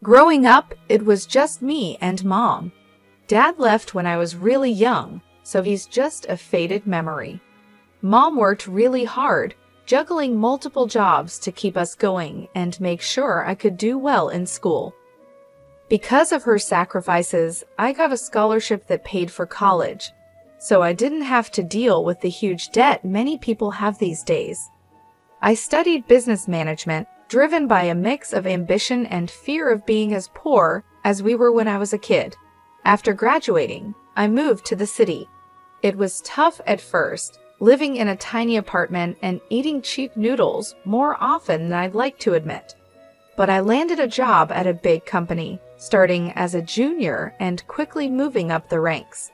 Growing up, it was just me and Mom. Dad left when I was really young, so he's just a faded memory. Mom worked really hard, juggling multiple jobs to keep us going and make sure I could do well in school. Because of her sacrifices, I got a scholarship that paid for college, so I didn't have to deal with the huge debt many people have these days. I studied business management, driven by a mix of ambition and fear of being as poor as we were when I was a kid. After graduating, I moved to the city. It was tough at first, living in a tiny apartment and eating cheap noodles more often than I'd like to admit. But I landed a job at a big company, starting as a junior and quickly moving up the ranks.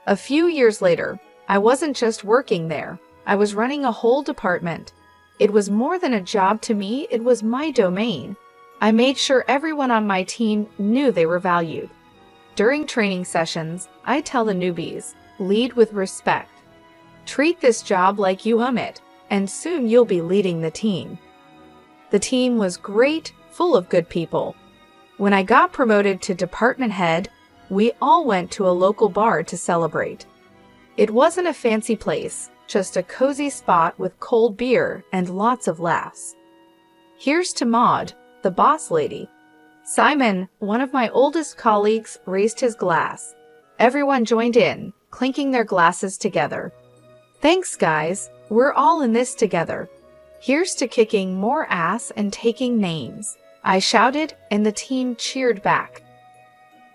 A few years later, I wasn't just working there, I was running a whole department. It was more than a job to me, it was my domain. I made sure everyone on my team knew they were valued. During training sessions, I tell the newbies, lead with respect. Treat this job like you own it, and soon you'll be leading the team. The team was great, full of good people. When I got promoted to department head, we all went to a local bar to celebrate. It wasn't a fancy place, just a cozy spot with cold beer and lots of laughs. Here's to Maud, the boss lady. Simon, one of my oldest colleagues, raised his glass. Everyone joined in, clinking their glasses together. Thanks, guys. We're all in this together. Here's to kicking more ass and taking names, I shouted, and the team cheered back.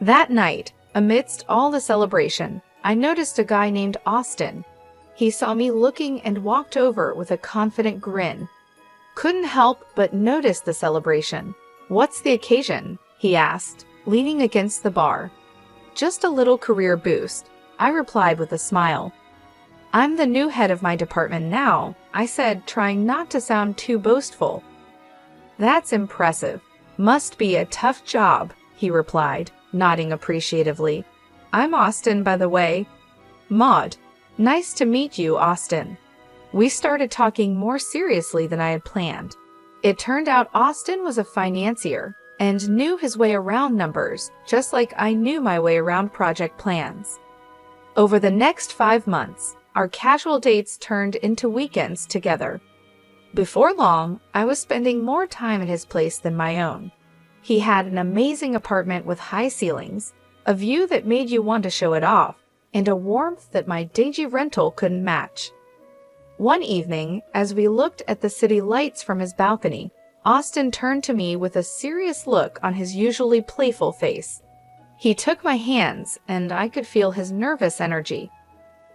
That night, amidst all the celebration, I noticed a guy named Austin. He saw me looking and walked over with a confident grin. Couldn't help but notice the celebration. What's the occasion? He asked, leaning against the bar. Just a little career boost, I replied with a smile. I'm the new head of my department now, I said, trying not to sound too boastful. That's impressive. Must be a tough job, he replied, nodding appreciatively. I'm Austin, by the way. Maud. Nice to meet you, Austin. We started talking more seriously than I had planned. It turned out Austin was a financier and knew his way around numbers, just like I knew my way around project plans. Over the next 5 months, our casual dates turned into weekends together. Before long, I was spending more time at his place than my own. He had an amazing apartment with high ceilings, a view that made you want to show it off, and a warmth that my dingy rental couldn't match. One evening, as we looked at the city lights from his balcony, Austin turned to me with a serious look on his usually playful face. He took my hands, and I could feel his nervous energy.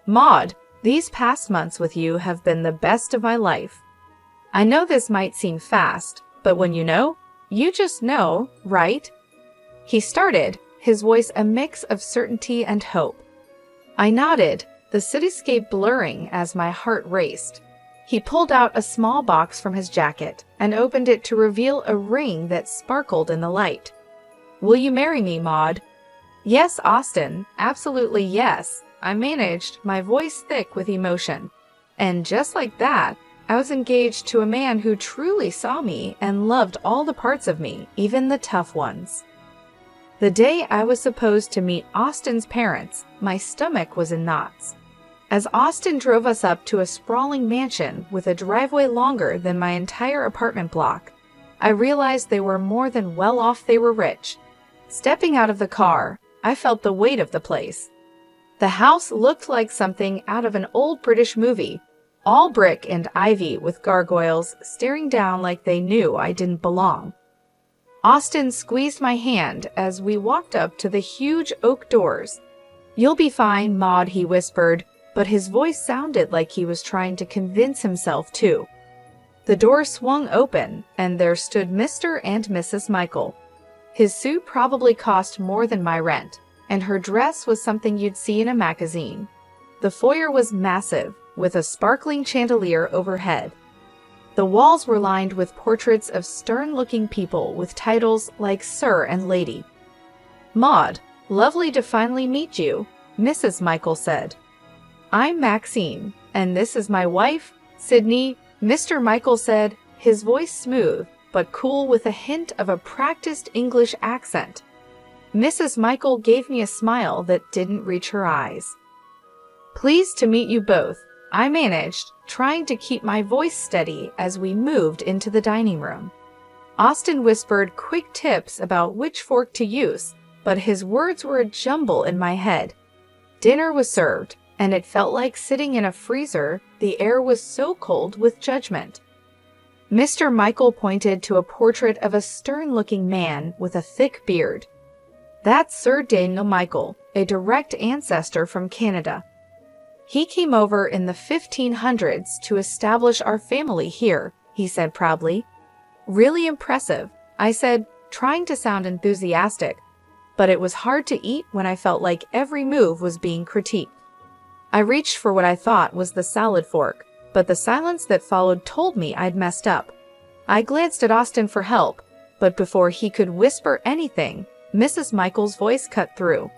Maud, these past months with you have been the best of my life. I know this might seem fast, but when you know, you just know, right? He started, his voice a mix of certainty and hope. I nodded, the cityscape blurring as my heart raced. He pulled out a small box from his jacket and opened it to reveal a ring that sparkled in the light. Will you marry me, Maud? Yes, Austin, absolutely yes, I managed, my voice thick with emotion. And just like that, I was engaged to a man who truly saw me and loved all the parts of me, even the tough ones. The day I was supposed to meet Austin's parents, my stomach was in knots. As Austin drove us up to a sprawling mansion with a driveway longer than my entire apartment block, I realized they were more than well off, they were rich. Stepping out of the car, I felt the weight of the place. The house looked like something out of an old British movie, all brick and ivy with gargoyles staring down like they knew I didn't belong. Austin squeezed my hand as we walked up to the huge oak doors. You'll be fine, Maud, he whispered, but his voice sounded like he was trying to convince himself too. The door swung open, and there stood Mr. and Mrs. Michael. His suit probably cost more than my rent, and her dress was something you'd see in a magazine. The foyer was massive, with a sparkling chandelier overhead. The walls were lined with portraits of stern-looking people with titles like Sir and Lady. Maud, lovely to finally meet you, Mrs. Michael said. I'm Maxine, and this is my wife, Sydney, Mr. Michael said, his voice smooth, but cool with a hint of a practiced English accent. Mrs. Michael gave me a smile that didn't reach her eyes. "Pleased to meet you both," I managed, trying to keep my voice steady as we moved into the dining room. Austin whispered quick tips about which fork to use, but his words were a jumble in my head. Dinner was served, and it felt like sitting in a freezer. The air was so cold with judgment. Mr. Michael pointed to a portrait of a stern-looking man with a thick beard. "That's Sir Daniel Michael, a direct ancestor from Canada. He came over in the 1500s to establish our family here," he said proudly. "Really impressive," I said, trying to sound enthusiastic, but it was hard to eat when I felt like every move was being critiqued. I reached for what I thought was the salad fork, but the silence that followed told me I'd messed up. I glanced at Austin for help, but before he could whisper anything, Mrs. Michael's voice cut through.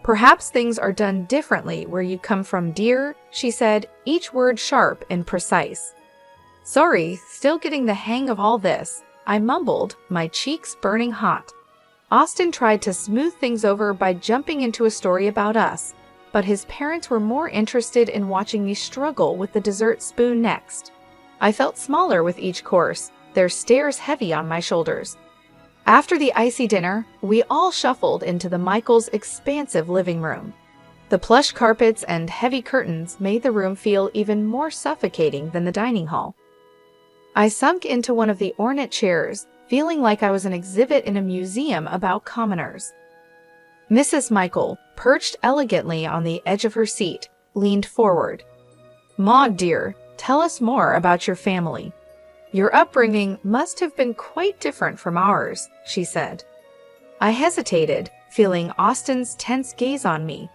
"Perhaps things are done differently where you come from, dear," she said, each word sharp and precise. "Sorry, still getting the hang of all this," I mumbled, my cheeks burning hot. Austin tried to smooth things over by jumping into a story about us, but his parents were more interested in watching me struggle with the dessert spoon next. I felt smaller with each course, their stares heavy on my shoulders. After the icy dinner, we all shuffled into the Michaels' expansive living room. The plush carpets and heavy curtains made the room feel even more suffocating than the dining hall. I sunk into one of the ornate chairs, feeling like I was an exhibit in a museum about commoners. Mrs. Michael, perched elegantly on the edge of her seat, leaned forward. "Maud, dear, tell us more about your family. Your upbringing must have been quite different from ours," she said. I hesitated, feeling Austin's tense gaze on me.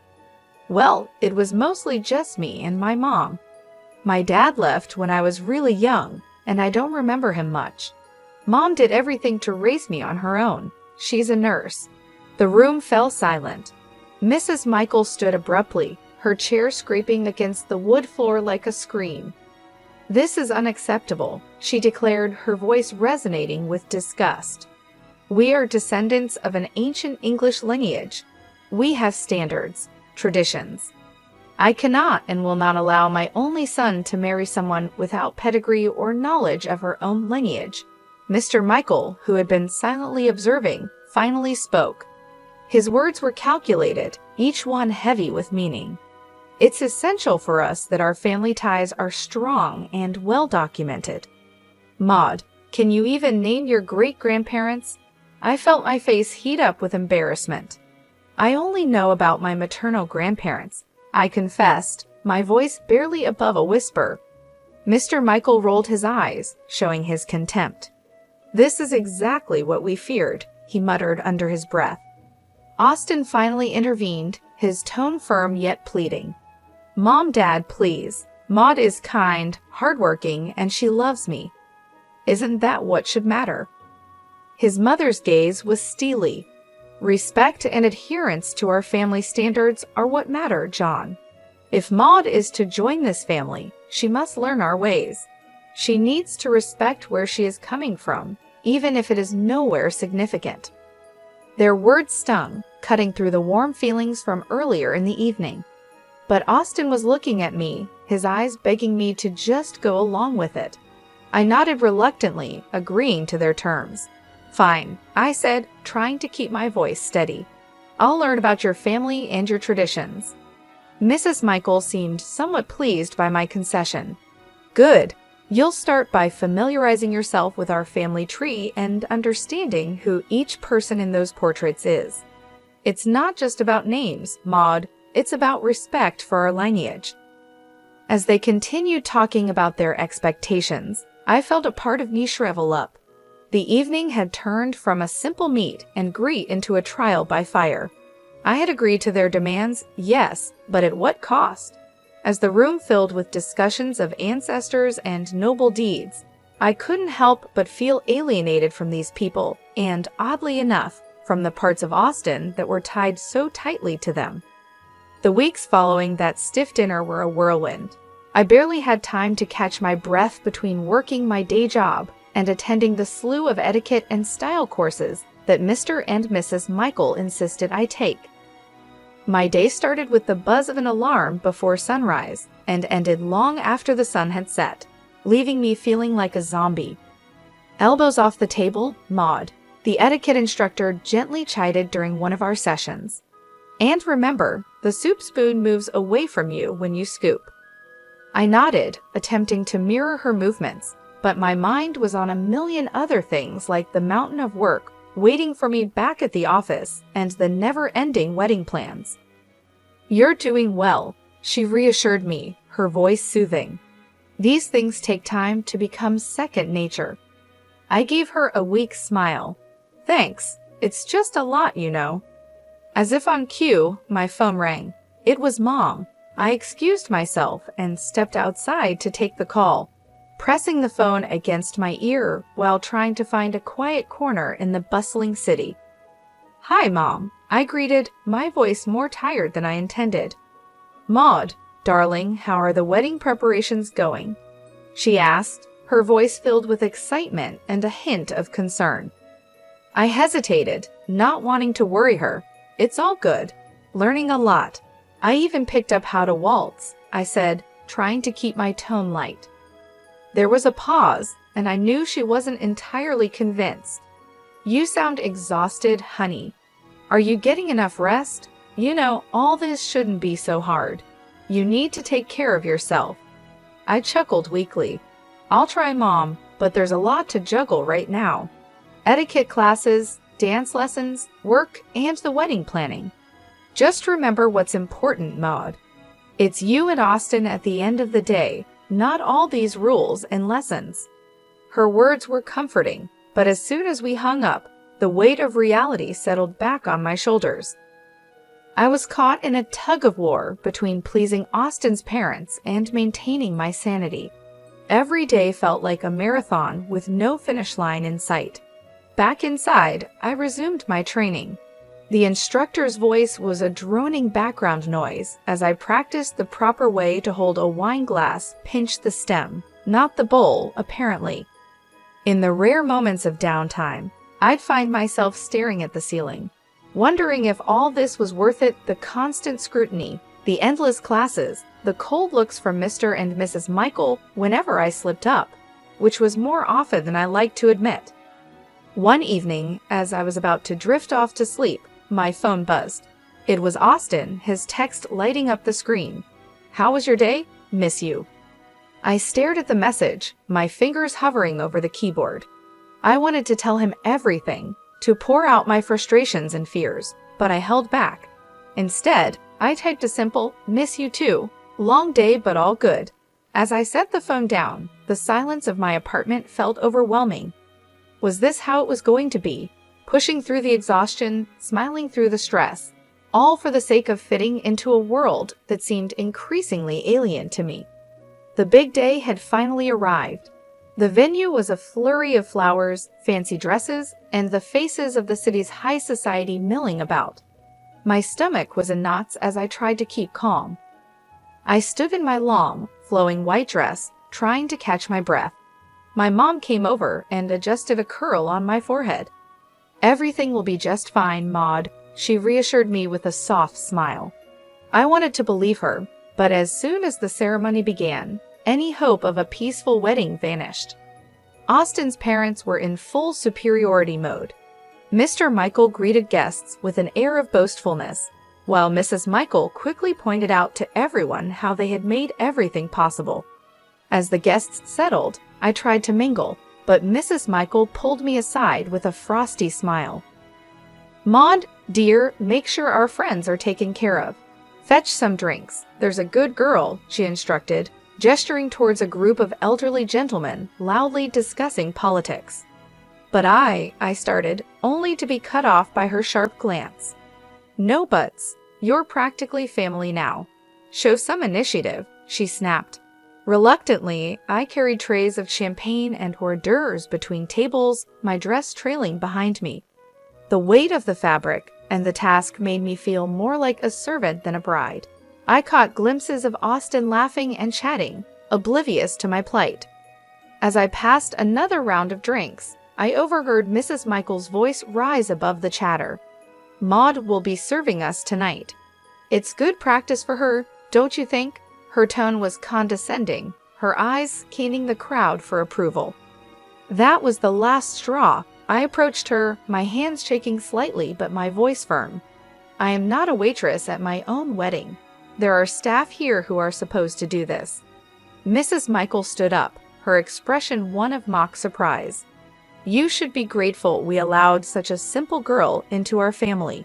"Well, it was mostly just me and my mom. My dad left when I was really young, and I don't remember him much. Mom did everything to raise me on her own. She's a nurse." The room fell silent. Mrs. Michael stood abruptly, her chair scraping against the wood floor like a scream. "This is unacceptable," she declared, her voice resonating with disgust. "We are descendants of an ancient English lineage. We have standards, traditions. I cannot and will not allow my only son to marry someone without pedigree or knowledge of her own lineage." Mr. Michael, who had been silently observing, finally spoke. His words were calculated, each one heavy with meaning. "It's essential for us that our family ties are strong and well documented. Maud, can you even name your great-grandparents?" I felt my face heat up with embarrassment. "I only know about my maternal grandparents," I confessed, my voice barely above a whisper. Mr. Michael rolled his eyes, showing his contempt. "This is exactly what we feared," he muttered under his breath. Austin finally intervened, his tone firm yet pleading. "Mom, Dad, please. Maud is kind, hardworking, and she loves me. Isn't that what should matter?" His mother's gaze was steely. "Respect and adherence to our family standards are what matter, John. If Maud is to join this family, she must learn our ways. She needs to respect where she is coming from, even if it is nowhere significant." Their words stung, cutting through the warm feelings from earlier in the evening. But Austin was looking at me, his eyes begging me to just go along with it. I nodded reluctantly, agreeing to their terms. "Fine," I said, trying to keep my voice steady. "I'll learn about your family and your traditions." Mrs. Michael seemed somewhat pleased by my concession. "Good. You'll start by familiarizing yourself with our family tree and understanding who each person in those portraits is. It's not just about names, Maud. It's about respect for our lineage." As they continued talking about their expectations, I felt a part of me shrivel up. The evening had turned from a simple meet and greet into a trial by fire. I had agreed to their demands, yes, but at what cost? As the room filled with discussions of ancestors and noble deeds, I couldn't help but feel alienated from these people, and, oddly enough, from the parts of Austin that were tied so tightly to them. The weeks following that stiff dinner were a whirlwind. I barely had time to catch my breath between working my day job, and attending the slew of etiquette and style courses that Mr. and Mrs. Michael insisted I take. My day started with the buzz of an alarm before sunrise and ended long after the sun had set, leaving me feeling like a zombie. "Elbows off the table, Maud," the etiquette instructor gently chided during one of our sessions. "And remember, the soup spoon moves away from you when you scoop." I nodded, attempting to mirror her movements, but my mind was on a million other things like the mountain of work waiting for me back at the office and the never-ending wedding plans. "You're doing well," she reassured me, her voice soothing. "These things take time to become second nature." I gave her a weak smile. "Thanks, it's just a lot, you know." As if on cue, my phone rang. It was Mom. I excused myself and stepped outside to take the call, pressing the phone against my ear while trying to find a quiet corner in the bustling city. "Hi, Mom," I greeted, my voice more tired than I intended. "Maud, darling, how are the wedding preparations going?" she asked, her voice filled with excitement and a hint of concern. I hesitated, not wanting to worry her. "It's all good. Learning a lot. I even picked up how to waltz," I said, trying to keep my tone light. There was a pause, and I knew she wasn't entirely convinced. "You sound exhausted, honey. Are you getting enough rest? You know, all this shouldn't be so hard. You need to take care of yourself." I chuckled weakly. "I'll try, Mom, but there's a lot to juggle right now. Etiquette classes, dance lessons, work, and the wedding planning. Just remember what's important, Maud. It's you and Austin at the end of the day, not all these rules and lessons." Her words were comforting, but as soon as we hung up, the weight of reality settled back on my shoulders. I was caught in a tug-of-war between pleasing Austin's parents and maintaining my sanity. Every day felt like a marathon with no finish line in sight. Back inside, I resumed my training. The instructor's voice was a droning background noise as I practiced the proper way to hold a wine glass, pinch the stem, not the bowl, apparently. In the rare moments of downtime, I'd find myself staring at the ceiling, wondering if all this was worth it: the constant scrutiny, the endless classes, the cold looks from Mr. and Mrs. Michael whenever I slipped up, which was more often than I liked to admit. One evening, as I was about to drift off to sleep, my phone buzzed. It was Austin, his text lighting up the screen. "How was your day? Miss you." I stared at the message, my fingers hovering over the keyboard. I wanted to tell him everything, to pour out my frustrations and fears, but I held back. Instead, I typed a simple, "Miss you too. Long day but all good." As I set the phone down, the silence of my apartment felt overwhelming. Was this how it was going to be? Pushing through the exhaustion, smiling through the stress, all for the sake of fitting into a world that seemed increasingly alien to me. The big day had finally arrived. The venue was a flurry of flowers, fancy dresses, and the faces of the city's high society milling about. My stomach was in knots as I tried to keep calm. I stood in my long, flowing white dress, trying to catch my breath. My mom came over and adjusted a curl on my forehead. "Everything will be just fine, Maud," she reassured me with a soft smile. I wanted to believe her, but as soon as the ceremony began, any hope of a peaceful wedding vanished. Austin's parents were in full superiority mode. Mr. Michael greeted guests with an air of boastfulness, while Mrs. Michael quickly pointed out to everyone how they had made everything possible. As the guests settled, I tried to mingle, but Mrs. Michael pulled me aside with a frosty smile. "Maud, dear, make sure our friends are taken care of. Fetch some drinks. There's a good girl," she instructed, gesturing towards a group of elderly gentlemen loudly discussing politics. "But I started, only to be cut off by her sharp glance. "No buts. You're practically family now. Show some initiative," she snapped. Reluctantly, I carried trays of champagne and hors d'oeuvres between tables, my dress trailing behind me. The weight of the fabric and the task made me feel more like a servant than a bride. I caught glimpses of Austin laughing and chatting, oblivious to my plight. As I passed another round of drinks, I overheard Mrs. Michael's voice rise above the chatter. "Maud will be serving us tonight. It's good practice for her, don't you think?" Her tone was condescending, her eyes scanning the crowd for approval. That was the last straw. I approached her, my hands shaking slightly but my voice firm. "I am not a waitress at my own wedding. There are staff here who are supposed to do this." Mrs. Michael stood up, her expression one of mock surprise. "You should be grateful we allowed such a simple girl into our family.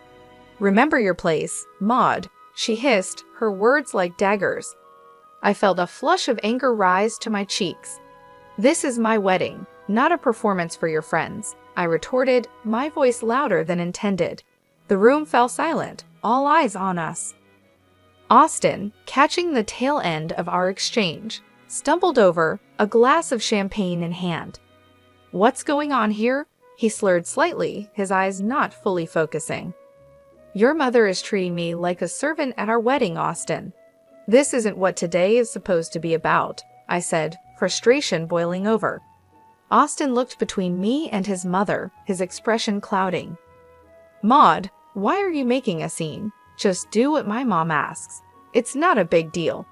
Remember your place, Maud," she hissed, her words like daggers. I felt a flush of anger rise to my cheeks. "This is my wedding, not a performance for your friends," I retorted, my voice louder than intended. The room fell silent, all eyes on us. Austin, catching the tail end of our exchange, stumbled over, a glass of champagne in hand. "What's going on here?" He slurred slightly, his eyes not fully focusing. "Your mother is treating me like a servant at our wedding, Austin. This isn't what today is supposed to be about," I said, frustration boiling over. Austin looked between me and his mother, his expression clouding. "Maud, why are you making a scene? Just do what my mom asks. It's not a big deal."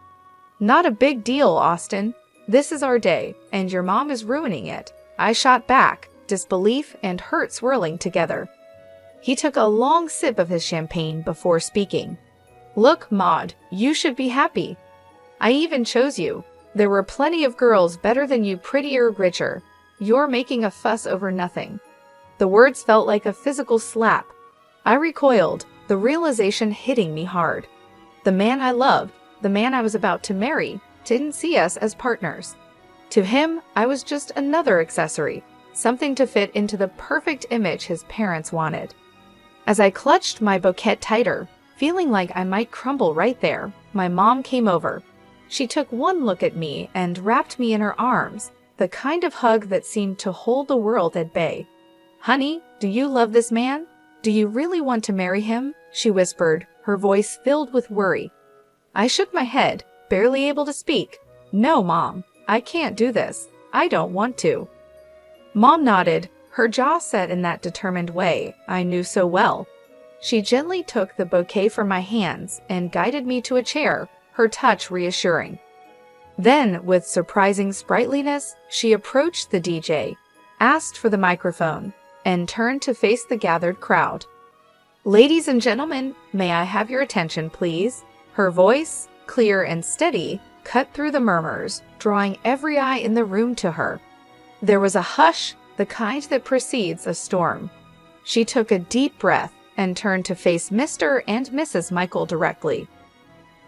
"Not a big deal, Austin. This is our day, and your mom is ruining it," I shot back, disbelief and hurt swirling together. He took a long sip of his champagne before speaking. "Look, Maud, you should be happy. I even chose you. There were plenty of girls better than you, prettier, richer. You're making a fuss over nothing." The words felt like a physical slap. I recoiled, the realization hitting me hard. The man I loved, the man I was about to marry, didn't see us as partners. To him, I was just another accessory, something to fit into the perfect image his parents wanted. As I clutched my bouquet tighter, feeling like I might crumble right there, my mom came over. She took one look at me and wrapped me in her arms, the kind of hug that seemed to hold the world at bay. "Honey, do you love this man? Do you really want to marry him?" she whispered, her voice filled with worry. I shook my head, barely able to speak. "No, Mom, I can't do this. I don't want to." Mom nodded, her jaw set in that determined way I knew so well. She gently took the bouquet from my hands and guided me to a chair, her touch reassuring. Then, with surprising sprightliness, she approached the DJ, asked for the microphone, and turned to face the gathered crowd. "Ladies and gentlemen, may I have your attention, please?" Her voice, clear and steady, cut through the murmurs, drawing every eye in the room to her. There was a hush, the kind that precedes a storm. She took a deep breath and turned to face Mr. and Mrs. Michael directly.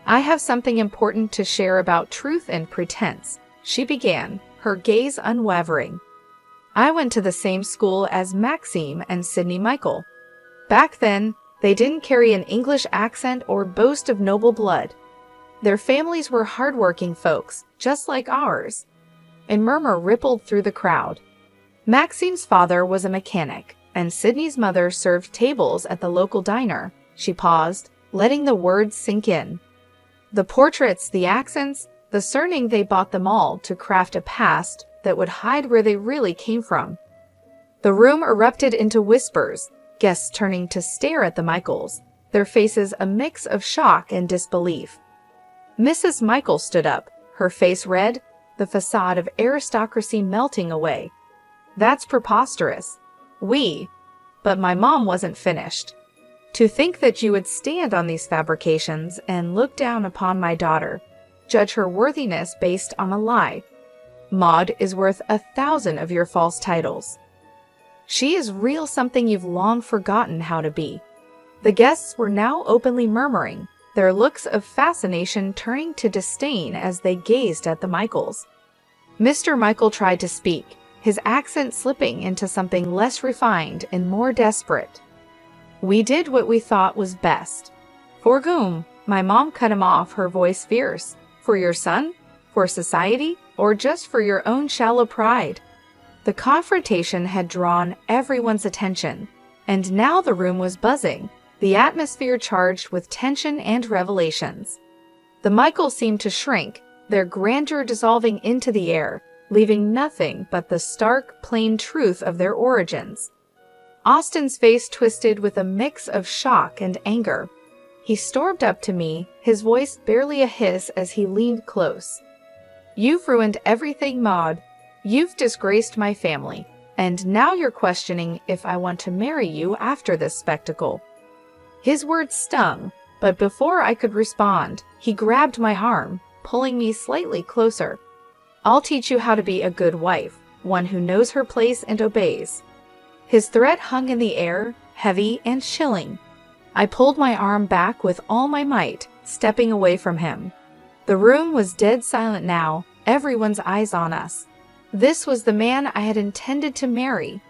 "I have something important to share about truth and pretense," she began, her gaze unwavering. "I went to the same school as Maxime and Sydney Michael. Back then, they didn't carry an English accent or boast of noble blood. Their families were hardworking folks, just like ours." A murmur rippled through the crowd. "Maxime's father was a mechanic, and Sydney's mother served tables at the local diner." She paused, letting the words sink in. "The portraits, the accents, the surname, they bought them all to craft a past that would hide where they really came from." The room erupted into whispers, guests turning to stare at the Michaels, their faces a mix of shock and disbelief. Mrs. Michael stood up, her face red, the facade of aristocracy melting away. "That's preposterous. But my mom wasn't finished. To think that you would stand on these fabrications and look down upon my daughter, judge her worthiness based on a lie. Maud is worth 1,000 of your false titles. She is real, something you've long forgotten how to be." The guests were now openly murmuring, their looks of fascination turning to disdain as they gazed at the Michaels. Mr. Michael tried to speak, his accent slipping into something less refined and more desperate. "We did what we thought was best." "For whom?" My mom cut him off, her voice fierce. "For your son? For society? Or just for your own shallow pride?" The confrontation had drawn everyone's attention, and now the room was buzzing, the atmosphere charged with tension and revelations. The Michaels seemed to shrink, their grandeur dissolving into the air, leaving nothing but the stark, plain truth of their origins. Austin's face twisted with a mix of shock and anger. He stormed up to me, his voice barely a hiss as he leaned close. "You've ruined everything, Maud. You've disgraced my family. And now you're questioning if I want to marry you after this spectacle." His words stung, but before I could respond, he grabbed my arm, pulling me slightly closer. "I'll teach you how to be a good wife, one who knows her place and obeys." His threat hung in the air, heavy and chilling. I pulled my arm back with all my might, stepping away from him. The room was dead silent now, everyone's eyes on us. This was the man I had intended to marry.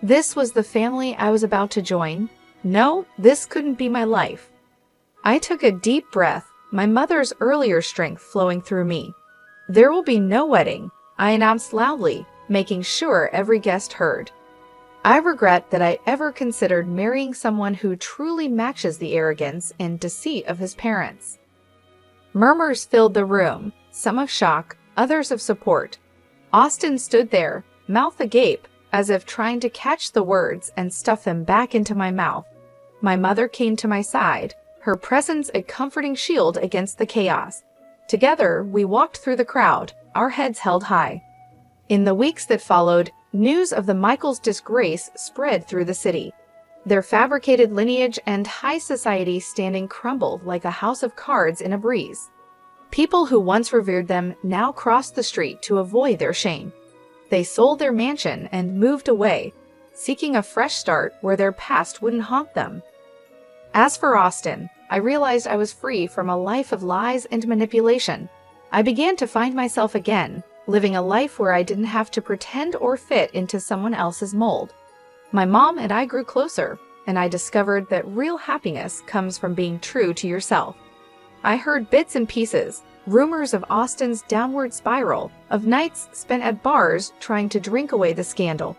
This was the family I was about to join. No, this couldn't be my life. I took a deep breath, my mother's earlier strength flowing through me. "There will be no wedding," I announced loudly, making sure every guest heard. I regret that I ever considered marrying someone who truly matches the arrogance and deceit of his parents. Murmurs filled the room, some of shock, others of support. Austin stood there, mouth agape, as if trying to catch the words and stuff them back into my mouth. My mother came to my side, her presence a comforting shield against the chaos. Together, we walked through the crowd, our heads held high. In the weeks that followed, news of the Michaels' disgrace spread through the city. Their fabricated lineage and high society standing crumbled like a house of cards in a breeze. People who once revered them now crossed the street to avoid their shame. They sold their mansion and moved away, seeking a fresh start where their past wouldn't haunt them. As for Austin, I realized I was free from a life of lies and manipulation. I began to find myself again, living a life where I didn't have to pretend or fit into someone else's mold. My mom and I grew closer, and I discovered that real happiness comes from being true to yourself. I heard bits and pieces, rumors of Austin's downward spiral, of nights spent at bars trying to drink away the scandal.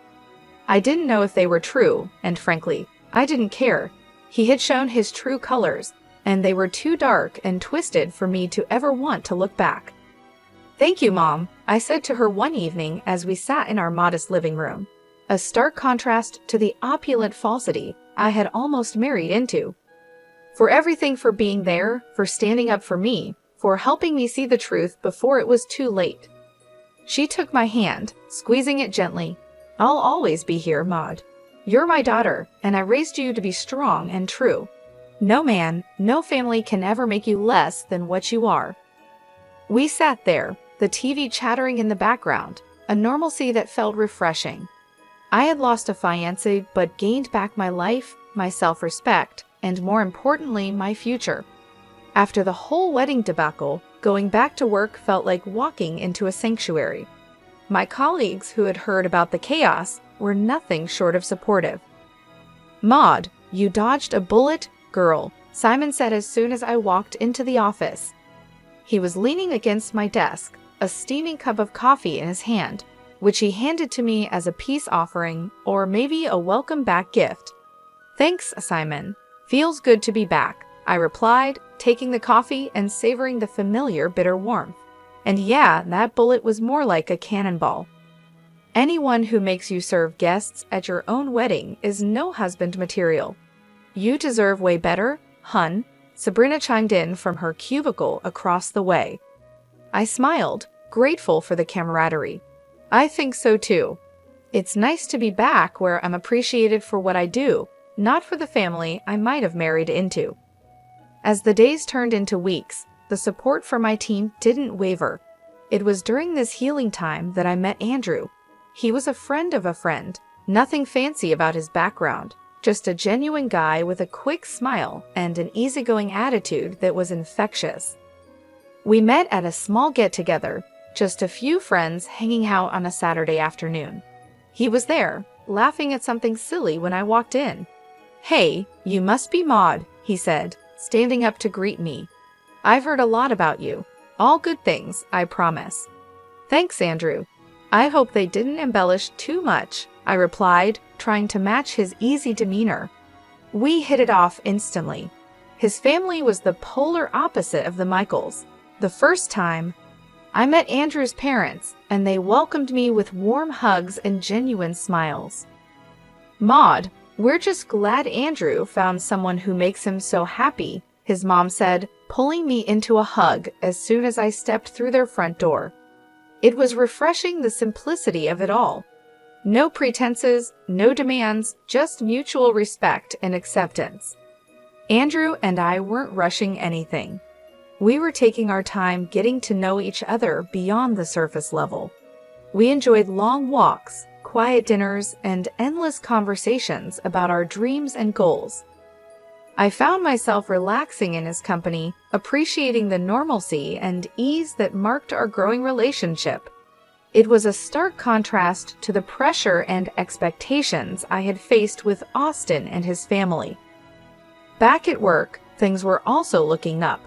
I didn't know if they were true, and frankly, I didn't care. He had shown his true colors, and they were too dark and twisted for me to ever want to look back. "Thank you, Mom," I said to her one evening as we sat in our modest living room, a stark contrast to the opulent falsity I had almost married into. "For everything, for being there, for standing up for me, for helping me see the truth before it was too late." She took my hand, squeezing it gently. "I'll always be here, Maud. You're my daughter, and I raised you to be strong and true. No man, no family can ever make you less than what you are." We sat there, the TV chattering in the background, a normalcy that felt refreshing. I had lost a fiancé but gained back my life, my self-respect, and more importantly, my future. After the whole wedding debacle, going back to work felt like walking into a sanctuary. My colleagues who had heard about the chaos were nothing short of supportive. "Maud, you dodged a bullet, girl," Simon said as soon as I walked into the office. He was leaning against my desk, a steaming cup of coffee in his hand, which he handed to me as a peace offering or maybe a welcome back gift. "Thanks, Simon. Feels good to be back," I replied, taking the coffee and savoring the familiar bitter warmth. And yeah, that bullet was more like a cannonball. "Anyone who makes you serve guests at your own wedding is no husband material. You deserve way better, hun," Sabrina chimed in from her cubicle across the way. I smiled, grateful for the camaraderie. "I think so too. It's nice to be back where I'm appreciated for what I do, not for the family I might have married into." As the days turned into weeks, the support from my team didn't waver. It was during this healing time that I met Andrew. He was a friend of a friend, nothing fancy about his background, just a genuine guy with a quick smile and an easygoing attitude that was infectious. We met at a small get-together, just a few friends hanging out on a Saturday afternoon. He was there, laughing at something silly when I walked in. "Hey, you must be Maud," he said, standing up to greet me. "I've heard a lot about you. All good things, I promise." "Thanks, Andrew. I hope they didn't embellish too much," I replied, trying to match his easy demeanor. We hit it off instantly. His family was the polar opposite of the Michaels. The first time I met Andrew's parents, and they welcomed me with warm hugs and genuine smiles. "Maud, we're just glad Andrew found someone who makes him so happy," his mom said, pulling me into a hug as soon as I stepped through their front door. It was refreshing, the simplicity of it all. No pretenses, no demands, just mutual respect and acceptance. Andrew and I weren't rushing anything. We were taking our time getting to know each other beyond the surface level. We enjoyed long walks, quiet dinners, and endless conversations about our dreams and goals. I found myself relaxing in his company, appreciating the normalcy and ease that marked our growing relationship. It was a stark contrast to the pressure and expectations I had faced with Austin and his family. Back at work, things were also looking up.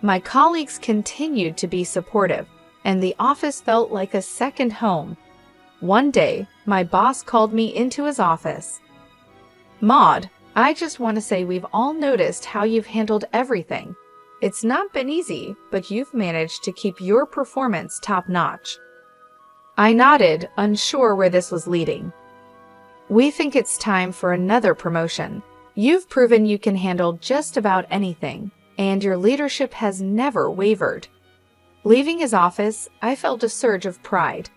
My colleagues continued to be supportive, and the office felt like a second home. One day, my boss called me into his office. "Maud, I just want to say we've all noticed how you've handled everything. It's not been easy, but you've managed to keep your performance top-notch." I nodded, unsure where this was leading. "We think it's time for another promotion. You've proven you can handle just about anything, and your leadership has never wavered." Leaving his office, I felt a surge of pride.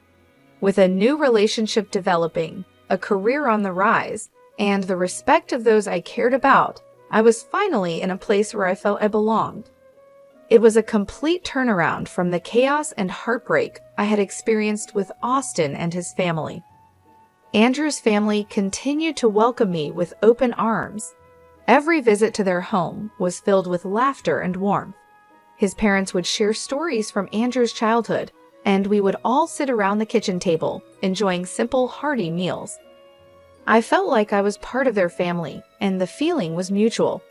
With a new relationship developing, a career on the rise, and the respect of those I cared about, I was finally in a place where I felt I belonged. It was a complete turnaround from the chaos and heartbreak I had experienced with Austin and his family. Andrew's family continued to welcome me with open arms. Every visit to their home was filled with laughter and warmth. His parents would share stories from Andrew's childhood, and we would all sit around the kitchen table, enjoying simple, hearty meals. I felt like I was part of their family, and the feeling was mutual.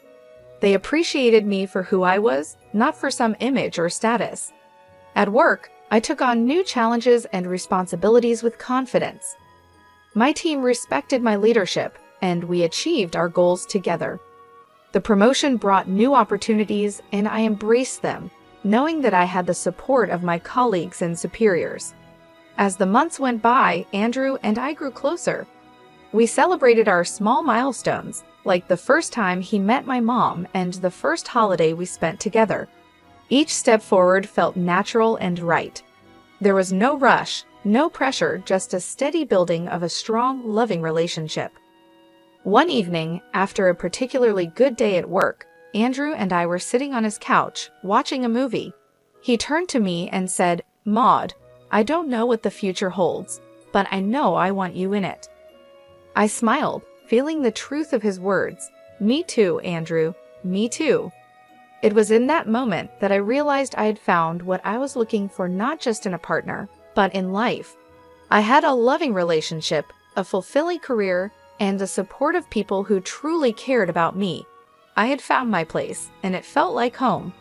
They appreciated me for who I was, not for some image or status. At work, I took on new challenges and responsibilities with confidence. My team respected my leadership, and we achieved our goals together. The promotion brought new opportunities, and I embraced them, knowing that I had the support of my colleagues and superiors. As the months went by, Andrew and I grew closer. We celebrated our small milestones, like the first time he met my mom and the first holiday we spent together. Each step forward felt natural and right. There was no rush, no pressure, just a steady building of a strong, loving relationship. One evening, after a particularly good day at work, Andrew and I were sitting on his couch, watching a movie. He turned to me and said, "Maud, I don't know what the future holds, but I know I want you in it." I smiled, feeling the truth of his words. "Me too, Andrew, me too." It was in that moment that I realized I had found what I was looking for, not just in a partner, but in life. I had a loving relationship, a fulfilling career, and the support of people who truly cared about me. I had found my place, and it felt like home.